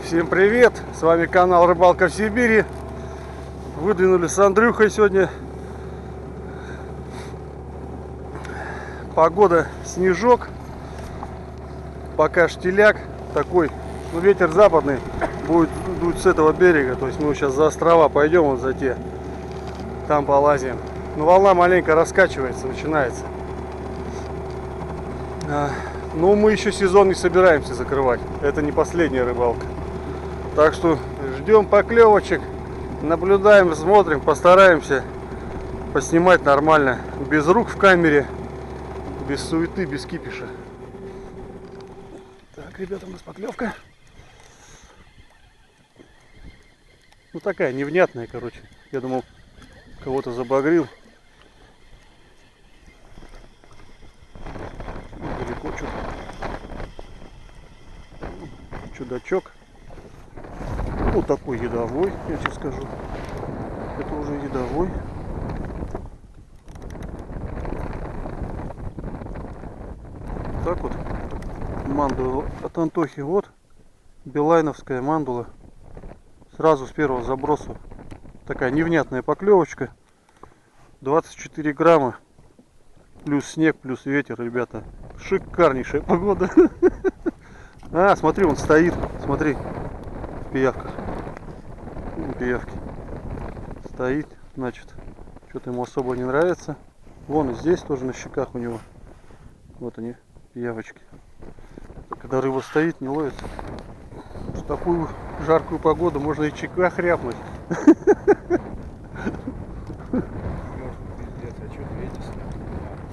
Всем привет! С вами канал Рыбалка в Сибири. Выдвинули с Андрюхой сегодня. Погода снежок. Пока штиляк такой. Ну, ветер западный будет дуть с этого берега. То есть мы сейчас за острова пойдем, вот за те. Там полазим. Но волна маленько раскачивается, начинается. Но мы еще сезон не собираемся закрывать. Это не последняя рыбалка. Так что ждем поклевочек, наблюдаем, смотрим, постараемся поснимать нормально, без рук в камере, без суеты, без кипиша. Так, ребята, у нас поклевка. Ну такая невнятная, короче. Я думал, кого-то забагрил. Далеко что-то. Чудачок. Ну такой едовой, я тебе скажу. Это уже едовой. Так вот. Мандула от Антохи. Вот. Билайновская мандула. Сразу с первого заброса. Такая невнятная поклевочка. 24 грамма. Плюс снег, плюс ветер, ребята. Шикарнейшая погода. А, смотри, он стоит. Смотри. В пиявках. Пиявки. Стоит, значит, что-то ему особо не нравится. Вон и здесь тоже на щеках у него. Вот они, пиявочки. Когда рыба стоит, не ловится. В такую жаркую погоду можно и чека хряпнуть.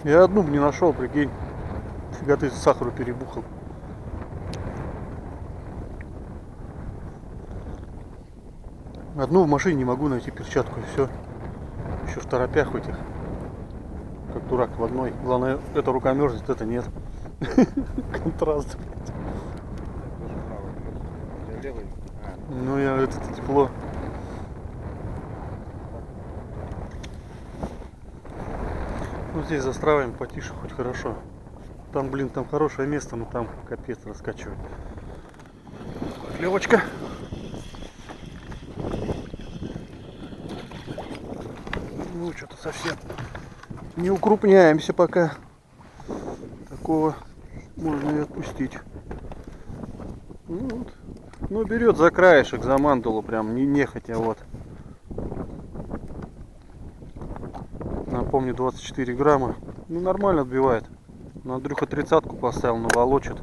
Я одну бы не нашел, прикинь. Фига ты сахару перебухал. Одну в машине не могу найти перчатку, и все. Еще в торопях этих. Как дурак в одной. Главное, эта рука мерзнет, это нет. Контраст. Ну я это тепло. Ну здесь за островами потише, хоть хорошо. Там, блин, там хорошее место, но там капец раскачивает. Клевочка. Ну что-то совсем не укрупняемся пока. Такого можно и отпустить. Ну, вот. Ну берет за краешек, за мандулу прям не нехотя вот. Напомню, 24 грамма. Ну нормально отбивает. На Андрюха 30-ку поставил, наволочит.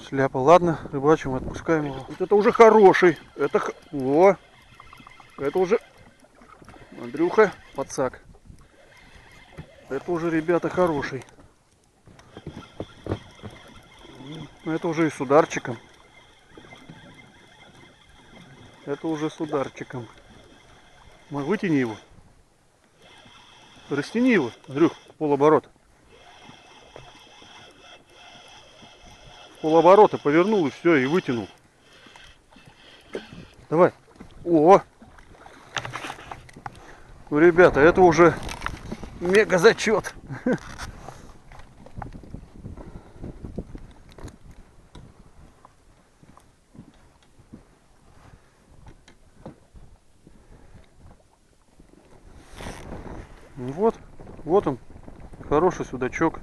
Шляпа, ладно, рыбачим, отпускаем его. Вот это уже хороший. Это во. Это уже Андрюха, подсак. Это уже, ребята, хороший. Это уже и с ударчиком. Это уже с ударчиком. Вытяни его. Растяни его, Андрюх, полоборота. Полоборота повернул и все, и вытянул. Давай. О! Ну, ребята, это уже мега зачет. Вот, вот он, хороший судачок.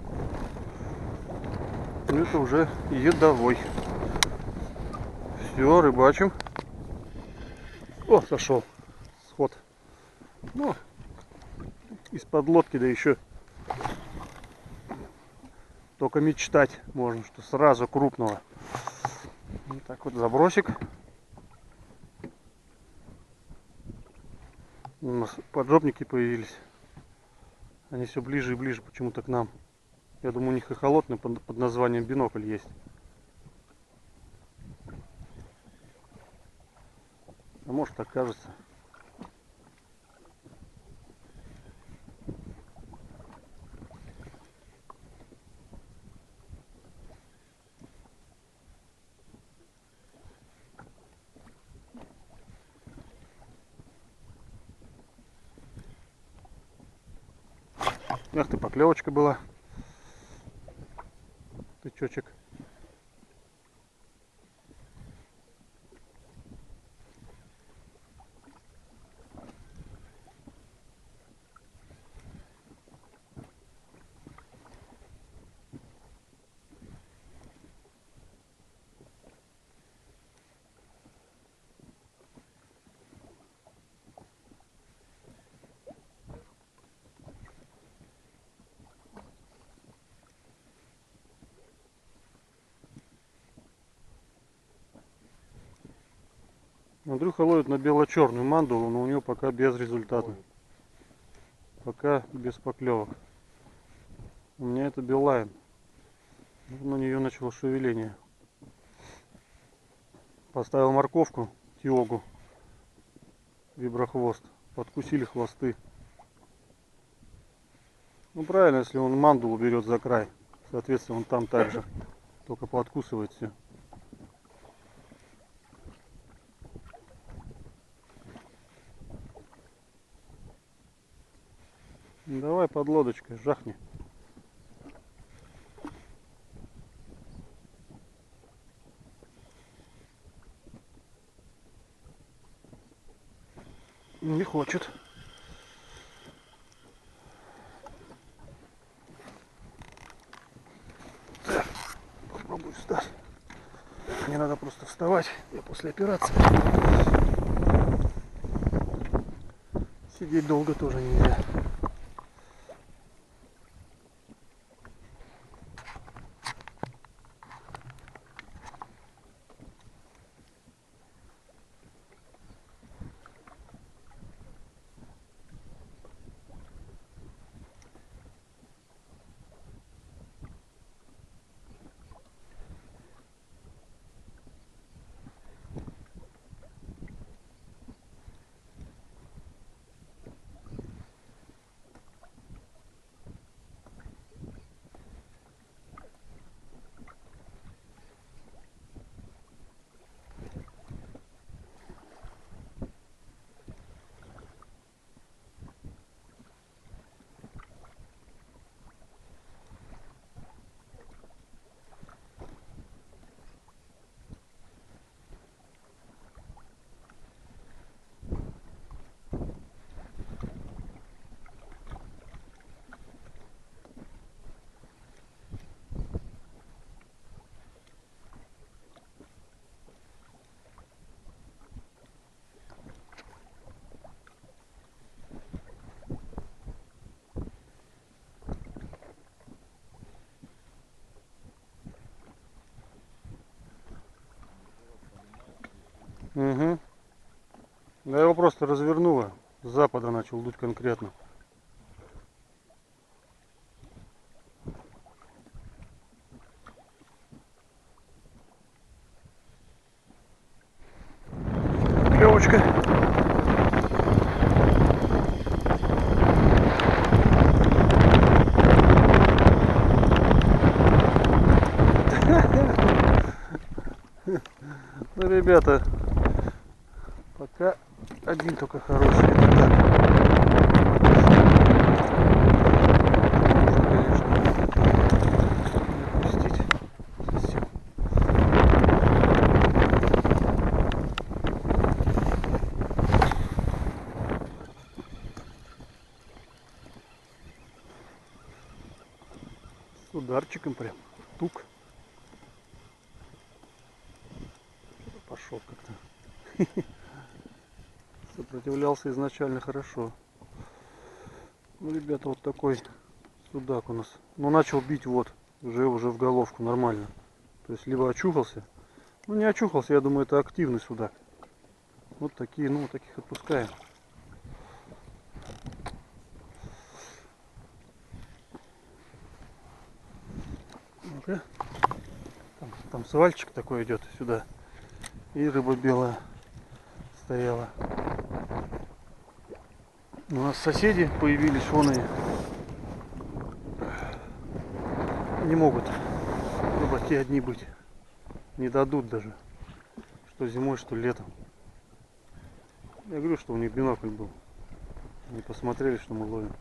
Это уже едовой. Все, рыбачим. О, сошел. Сход. Ну, из-под лодки, да еще только мечтать можно, что сразу крупного. Вот так вот забросик. У нас поджопники появились. Они все ближе и ближе почему-то к нам. Я думаю, у них и холодный под названием бинокль есть. А может, так кажется. Ах ты, поклевочка была. Тычочек. Андрюха ловит на бело-черную мандулу, но у него пока безрезультатно. Пока без поклевок. У меня это Билайн. На нее начало шевеление. Поставил морковку, тиогу, виброхвост. Подкусили хвосты. Ну правильно, если он мандулу берет за край. Соответственно, он там также. Только подкусывает все. Давай под лодочкой, жахни. Не хочет. Так, попробую встать. Мне надо просто вставать. Я после операции. Сидеть долго тоже нельзя. Угу. Да его просто развернуло. С запада начал дуть конкретно. Клевочка. Ну, ребята, пока один только хороший. Так. Можно, конечно, не опустить совсем. С ударчиком прям. Тук. Пошел как-то. Сопротивлялся изначально хорошо. Ну, ребята, вот такой судак у нас. Ну, начал бить вот. Уже в головку нормально. То есть либо очухался. Ну, не очухался, я думаю, это активный судак. Вот такие, ну, вот таких отпускаем. Ну-ка. Там свальчик такой идет сюда. И рыба белая стояла. У нас соседи появились, вон и не могут рыбаки одни быть. Не дадут даже. Что зимой, что летом. Я говорю, что у них бинокль был. Они посмотрели, что мы ловим.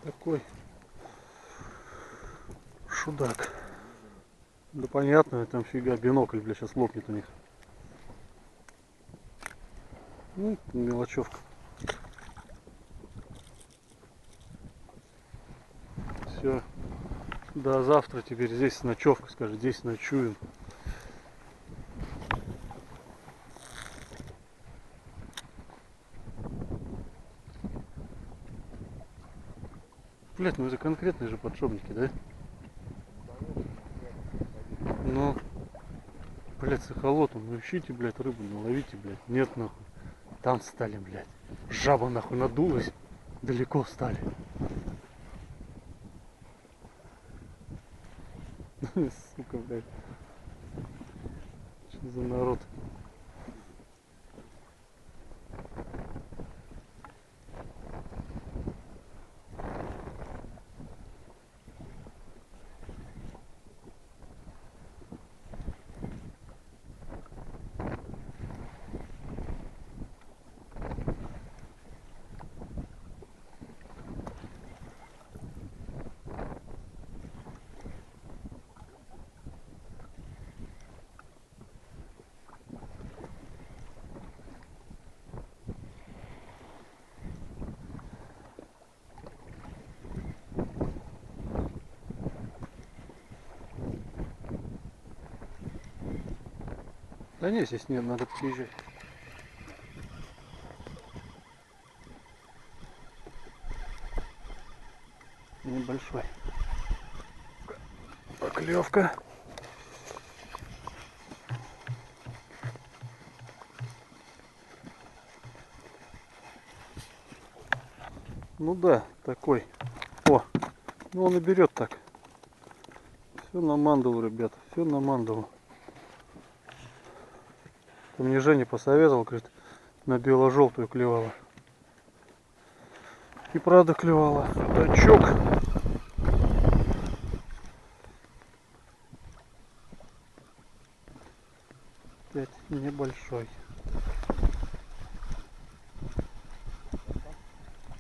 Такой шудак. Да понятно, там фига, бинокль, бля, сейчас лопнет у них. Ну, мелочевка. Все. До завтра теперь здесь ночевка, скажи, здесь ночуем. Блять, ну это конкретные же подшипники, да? Ну, блять, с эхолотом, ну ищите, блять, рыбу, ну ловите, блять. Нет, нахуй. Там стали, блять. Жаба, нахуй, надулась. Далеко стали. Сука, блядь. Что за народ? Да не, здесь нет, надо приезжать. Небольшой. Поклевка. Ну да, такой. О, ну он и берет так. Все на мандулу, ребята, все на мандулу. Мне Женя посоветовал, говорит, на бело-желтую клевала. И правда клевала. Дачок. Опять небольшой.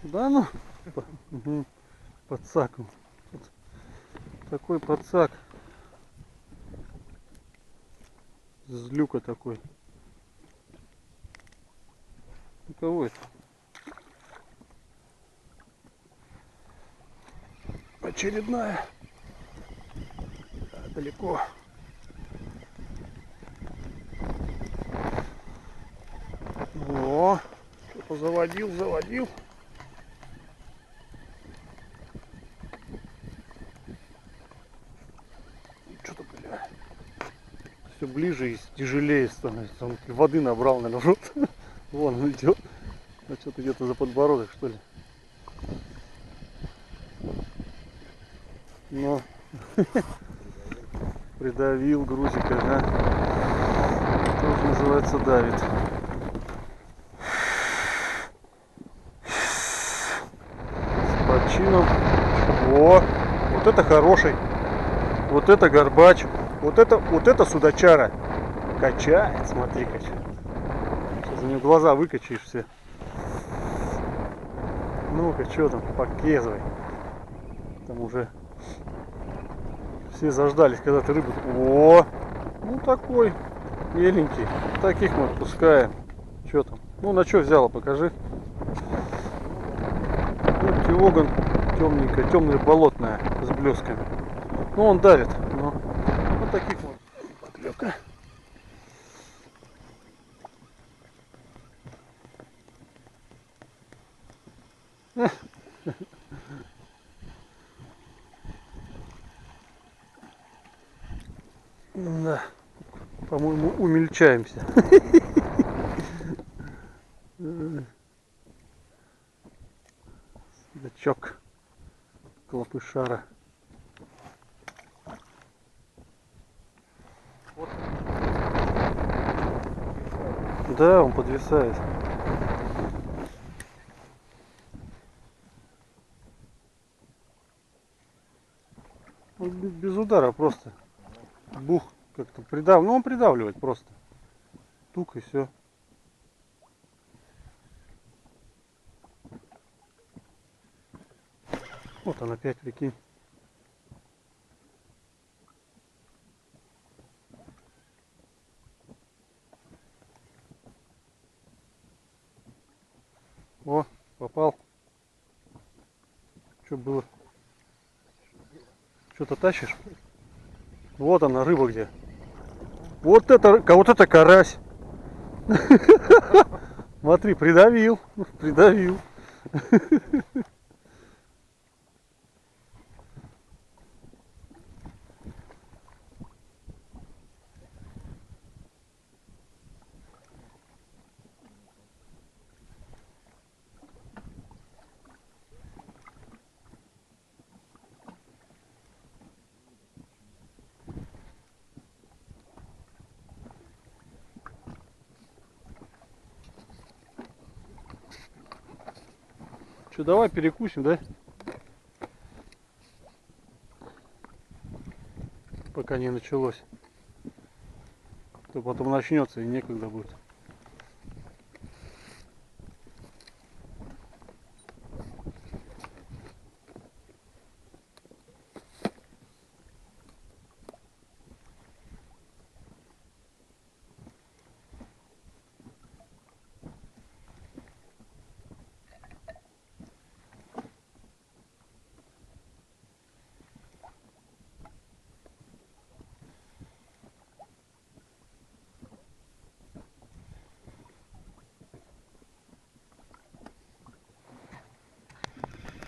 Да ну, угу, подсаком. Вот такой подсак. Злюка такой. У кого это? Очередная. Да, далеко. О, что-то заводил. Что-то, бля, все ближе и тяжелее становится. Он воды набрал, наверное, в рот. Вон он идет. А что-то где-то за подбородок, что ли. Но придавил грузика, да. Тоже называется давит. С почином. О, вот это хороший. Вот это горбач. Вот это судачара. Качает, смотри-ка. Сейчас за него глаза выкачаешь все. Ну-ка, что там, показывай. Там уже все заждались, когда ты рыбу... О, ну такой меленький. Таких мы отпускаем. Что там? Ну на что взяла, покажи. Ну, тиоган темненькая, темная болотная с блесками. Ну он давит. Но вот таких вот поклевка. Да, по-моему, умельчаемся. Дачок клопышара. Вот. Да, он подвисает. Он без удара просто. Бух как-то придавливает. Ну он придавливает просто. Тук и все. Вот он опять, прикинь. О, попал. Что было? Что-то тащишь? Вот она, рыба где. Вот это карась. Смотри, придавил. Придавил. Что, давай перекусим, да? Пока не началось. То потом начнется и некогда будет.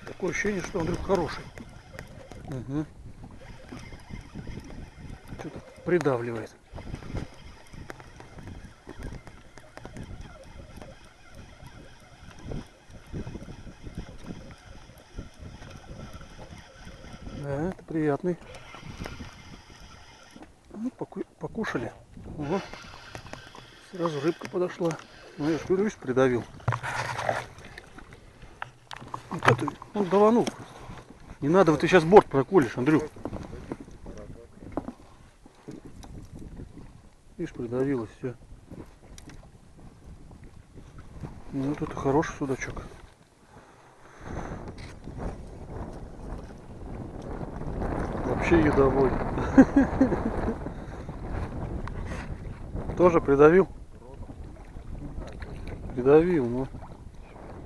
Такое ощущение, что Андрюх хороший. Угу. Что-то придавливает. Да, это приятный. Ну, покушали. Ого. Сразу рыбка подошла. Ну, я же говорю, видишь, придавил. Вот это, он даванул. Не надо, вот ты сейчас борт проколешь, Андрюх. Видишь, придавилось все. Ну, вот это хороший судачок. Вообще едовой. Тоже придавил? Придавил, ну.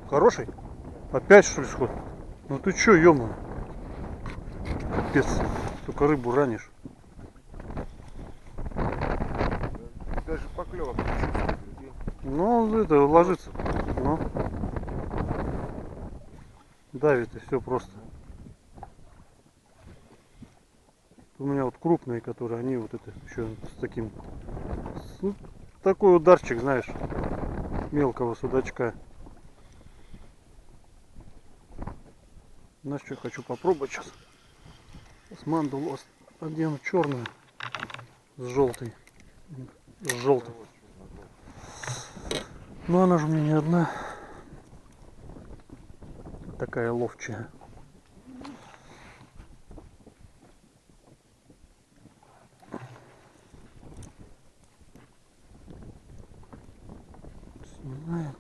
Хороший? Опять что ли сход? Ну ты чё, ёмно? Капец. Только рыбу ранишь. Даже поклёвок не чувствую. Ну, это ложится. Ну. Давит и все просто. У меня вот крупные, которые они вот это еще с таким. Ну, такой ударчик, знаешь, мелкого судачка. Знаешь, что я хочу попробовать сейчас? С мандулу одену черную с желтой. С желтым. Но она же у меня не одна. Такая ловчая. Снимаем.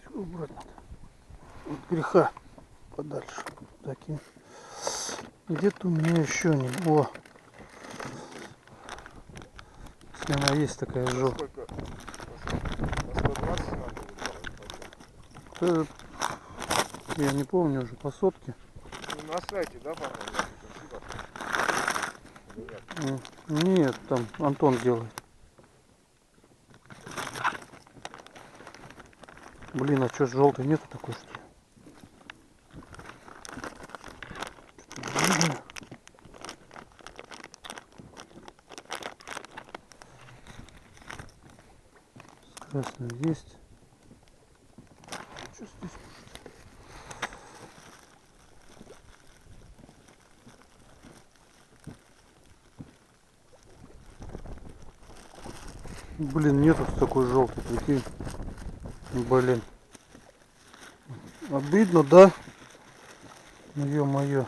Все убрать надо. От греха подальше. Таким. Где-то у меня еще не. О! Если она есть такая желтая. Я не помню уже, по сотке. На сайте, да, по-моему? Нет, там Антон делает. Блин, а что, желтой нету такой, что ли? С красным есть. Что здесь? Блин, нету такой желтый, прикинь. Блин. Обидно, да? Ну, ё-моё.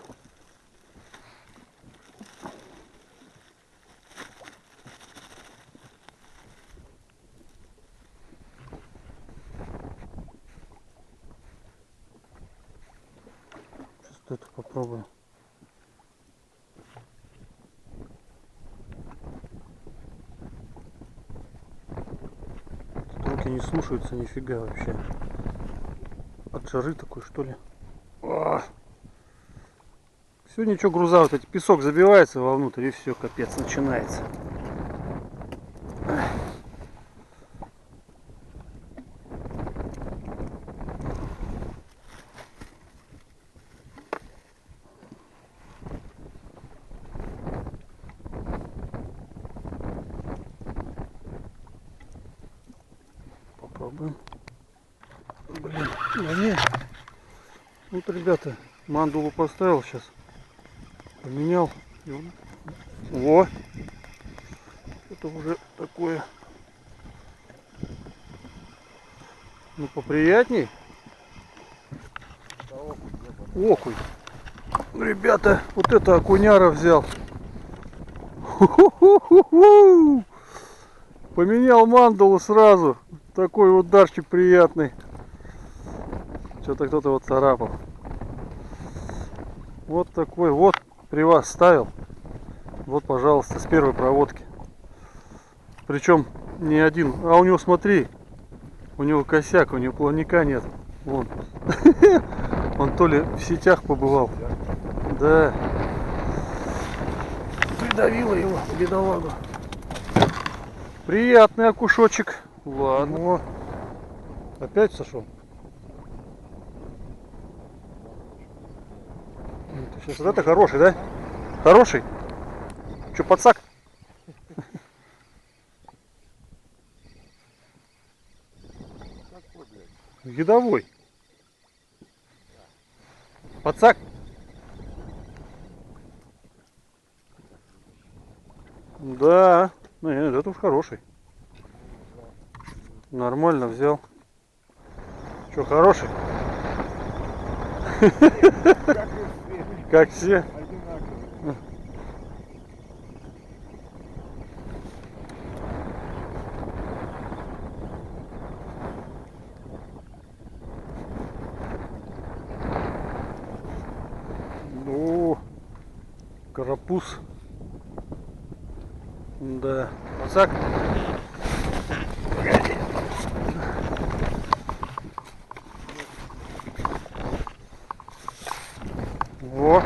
попробую. Тут руки не слушаются нифига вообще. От жары такой, что ли. Все, ничего, груза, вот эти песок забивается вовнутрь, и все, капец, начинается. Попробуем. Блин, да не. Вот, ребята, мандулу поставил сейчас. Поменял. О! Это уже такое. Ну, поприятней. Окунь. Ну, ребята, вот это окуняра взял. Ху-ху-ху-ху-ху! Поменял мандулу сразу. Такой ударчик приятный. Что-то кто-то вот царапал. Вот такой вот при вас ставил. Вот, пожалуйста, с первой проводки. Причем не один. А у него, смотри, у него косяк, у него плавника нет. Вон. Он то ли в сетях побывал. Да. Придавило его, бедолагу. Приятный окушочек. Ладно. Опять сошел. Сейчас вот это хороший, да? Хороший? Че, подсак? Едовой. Подсак? Да. Нет, это уж хороший. Нормально взял. Че, хороший? Как все. Ну, карапуз. Да. Подсак. Во.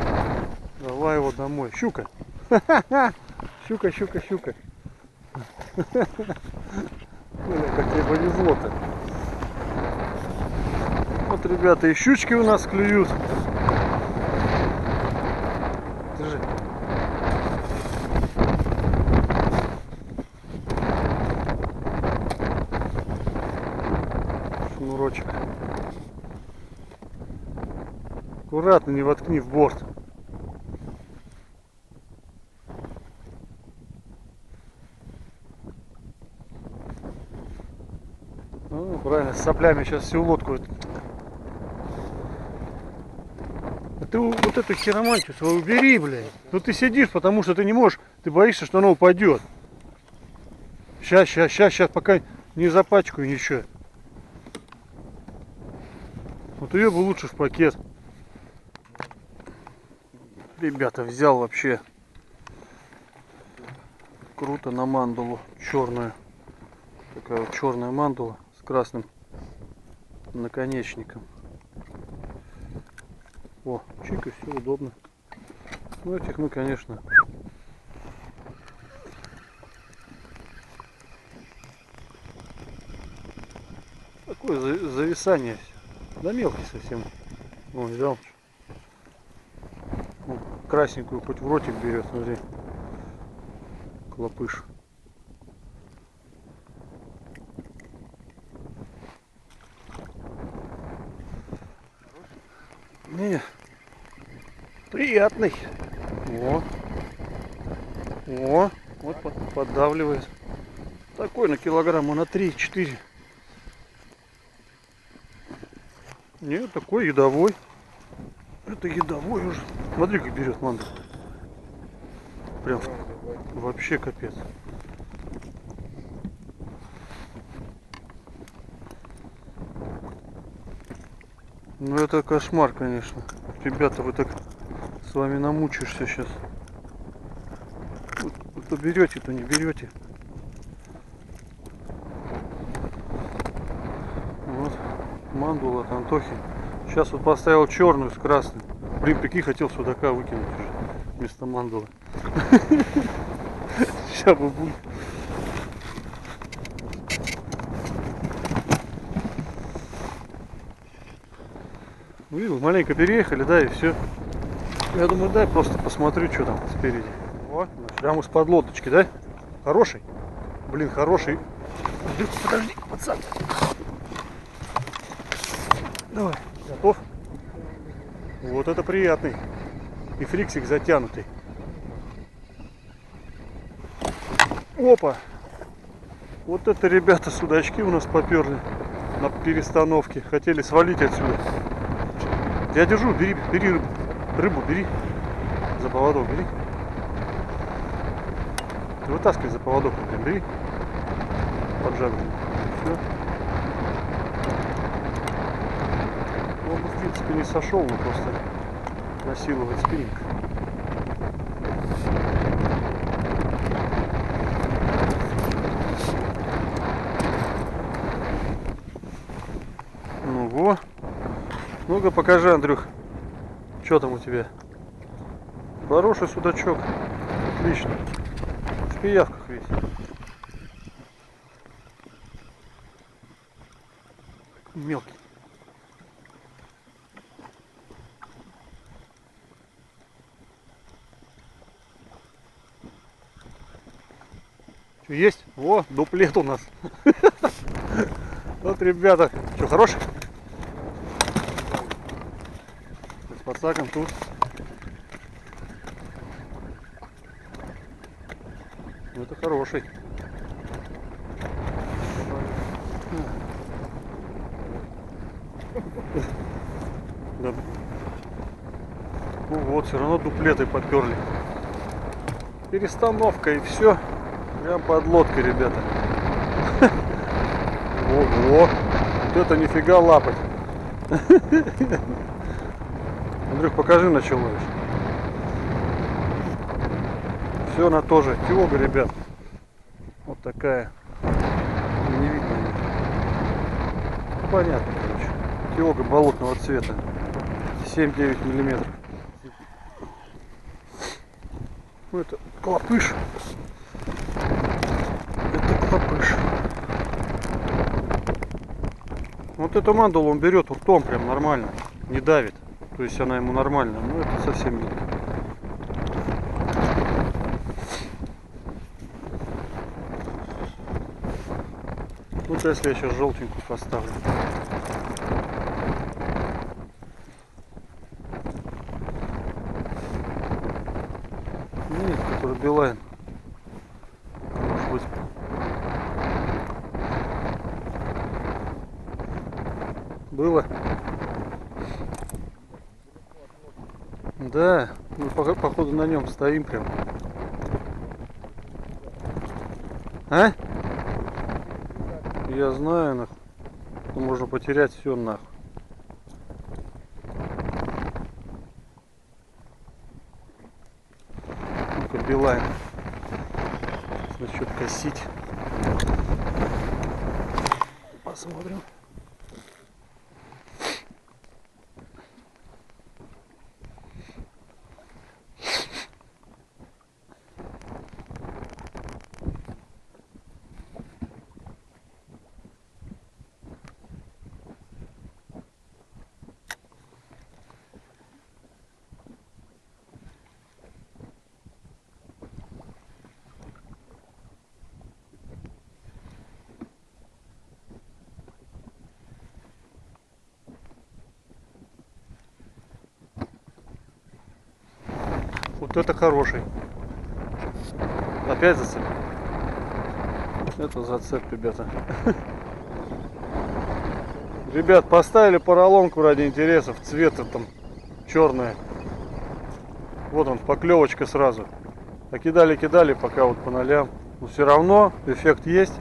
Давай его домой. Щука. Щука, щука, щука. Как тебе повезло-то. Вот, ребята, и щучки у нас клюют. Держи. Шнурочек. Аккуратно, не воткни в борт. Ну, правильно, с соплями сейчас всю лодку. А ты вот эту хиромантию свою убери, блядь. Ну ты сидишь, потому что ты не можешь, ты боишься, что она упадет. Сейчас, пока не запачкаю ничего. Вот ее бы лучше в пакет. Ребята, взял вообще круто на мандулу черную. Такая вот черная мандула с красным наконечником. О, чика, все удобно. Ну, этих мы, конечно, такое зависание. Да мелкий совсем. Вон, взял. Вон, красненькую хоть в ротик берет, смотри. Клопыш. Не, приятный. О, вот поддавливает. Такой на килограмма на 3-4. Нет, такой едовой. Это едовой уже. Смотри, как берет мандулу. Прям вообще капец. Ну это кошмар, конечно. Ребята, вы так С вами намучаешься сейчас. То берете, то не берете. Вот мандула от Антохи. Сейчас вот поставил черную с красным. Блин, прикинь, хотел судака выкинуть уже вместо мандулы. Сейчас бы будет. Видел, маленько переехали, да, и все. Я думаю, дай просто посмотрю, что там спереди. О, прямо из-под лодочки, да? Хороший? Блин, хороший. Подожди, пацан. Давай, готов? Вот это приятный. И фриксик затянутый. Опа! Вот это, ребята, судачки у нас поперли на перестановке. Хотели свалить отсюда. Я держу, бери рыбу. Рыбу бери. За поводок бери. Вытаскивай за поводок, прям бери. Поджарный. Все. Он бы, в принципе, не сошел, но просто насиловать спиннинг. Ну во. Ну-ка покажи, Андрюх, что там у тебя. Хороший судачок. Отлично. В пиявках весь. Мелкий. Что, есть? О, дуплет у нас. Вот, ребята. Что, хороший? С подсаком тут. Это хороший. Да. Ну вот, все равно дуплеты поперли. Перестановка и все. Прям под лодкой, ребята. Ого! Вот это нифига лапать. Андрюх, покажи, на что ловишь. Все, она тоже тиога, ребят. Вот такая. Не видно ее. Понятно, короче. Тиога болотного цвета. 7-9 миллиметров. Ну, это клопыш. Это клопыш. Вот эту мандулу он берет ртом прям нормально. Не давит. То есть она ему нормально. Но это совсем нет. Вот если я сейчас желтенькую поставлю. Нет, который Билайн. Может быть. Было? Да, мы походу на нем стоим прям. А? Я знаю, нахуй. Можно потерять все нахуй. Ну-ка, Билайн. Насчет косить. Посмотрим. Вот это хороший. Опять зацеп. Это зацеп, ребята. Ребят, поставили поролонку ради интересов. Цвета там черная. Вот он, поклевочка сразу. А кидали, пока вот по нолям. Но все равно эффект есть.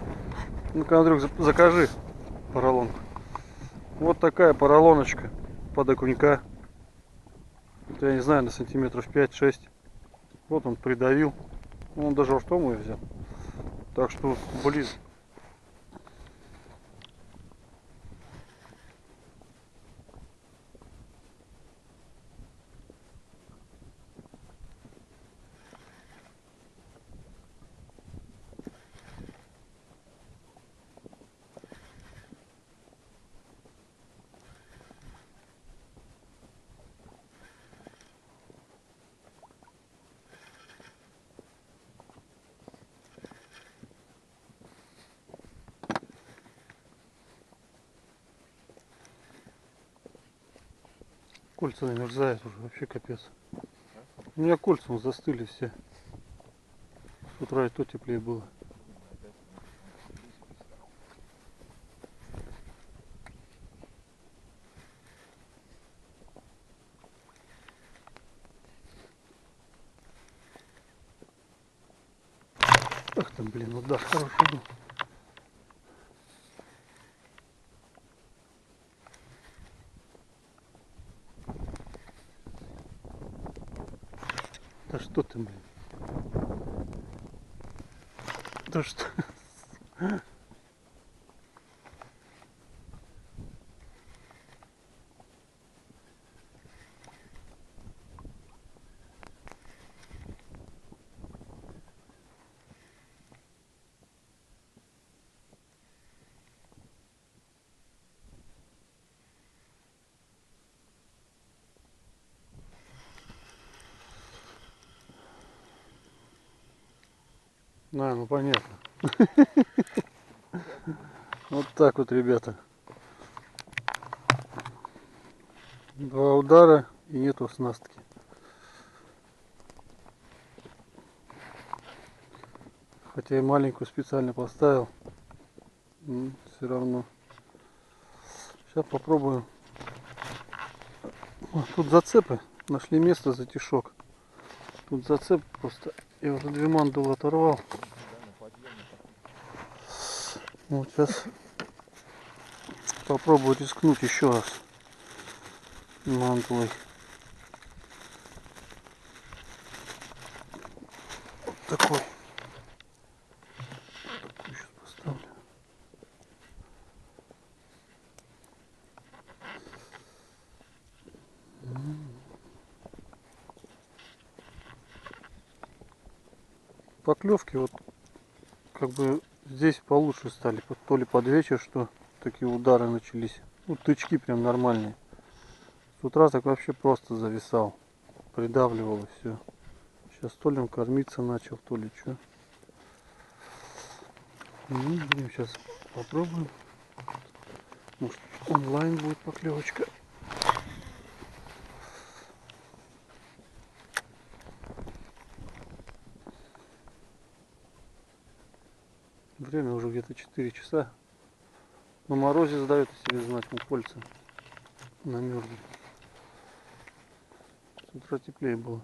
Ну-ка, Андрюх, закажи поролонку. Вот такая поролоночка под окунька. Это, я не знаю, на сантиметров 5-6. Вот он придавил. Он даже ртом ее взял. Так что, блин. Кольца намерзают уже, вообще капец. У меня кольца застыли все. С утра и то теплее было. Ах ты, блин, удар хороший был. Да что ты, блин? Да что? А, ну понятно. Вот так вот, ребята. Два удара и нету оснастки. Хотя и маленькую специально поставил. Все равно. Сейчас попробуем. О, тут зацепы. Нашли место, затишок. Тут зацеп просто. Я уже две мандулы оторвал. Вот сейчас попробую рискнуть еще раз мандулой. Вот такой. Такой сейчас поставлю. Поклевки вот как бы здесь получше стали. То ли под вечер, что такие удары начались. Ну, тычки прям нормальные. С утра так вообще просто зависал. Придавливало все. Сейчас то ли он кормиться начал, то ли что. Ну, будем сейчас попробуем. Может, онлайн будет поклевочка. Время уже где-то 4 часа. На морозе сдает о себе знать, кольца намерзли. С утра теплее было.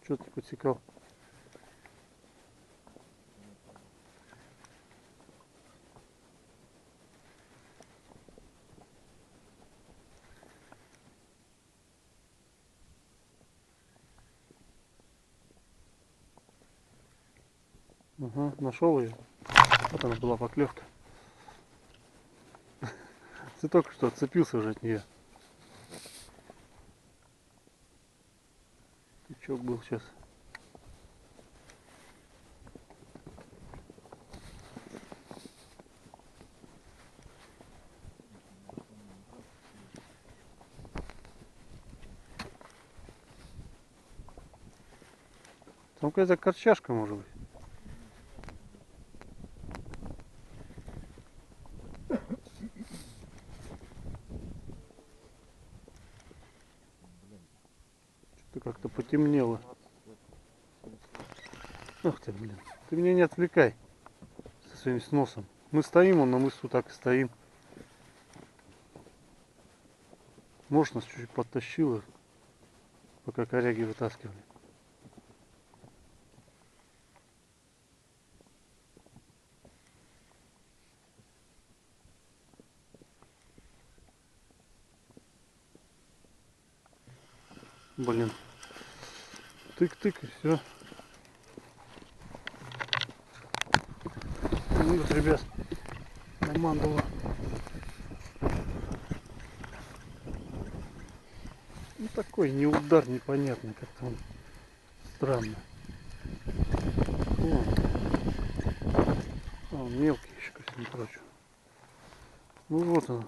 Что ты подсекал? Ага, нашел ее. Вот она была поклевка. Ты только что отцепился уже от нее. Тычок был сейчас. Там какая-то корчашка может быть. Что-то как-то потемнело. Ах ты, блин. Ты меня не отвлекай со своим сносом. Мы стоим, он на мысу так и стоим. Может, нас чуть-чуть подтащило, пока коряги вытаскивали. Блин. Тык-тык и все. Ну вот, ребят, на мандулу. Ну такой неудар непонятный, как-то он странно. Он мелкий еще, ко всему прочему. Ну вот он.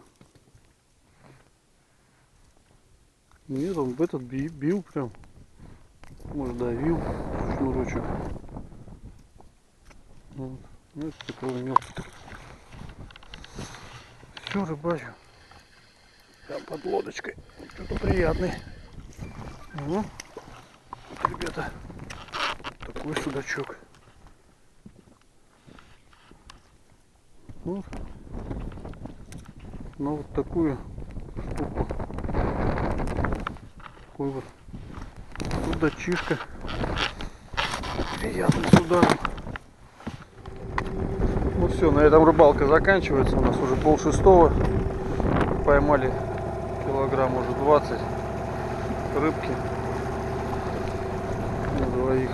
Нет, он в этот бил прям. Может, давил шнурочек. Вот. Ну, это такого мелкий. Все, рыбачу. Там под лодочкой. Что-то приятный. Ну, вот, ребята, такой судачок. Вот. Ну, вот такую штуку. Такой вот судачишка. Приятный сударом. Ну все, на этом рыбалка заканчивается. У нас уже 5:30. Поймали килограмм уже 20 рыбки на двоих.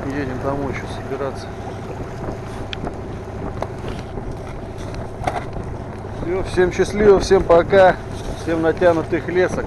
Едем домой еще собираться. Все, всем счастливо, всем пока, всем натянутых лесок.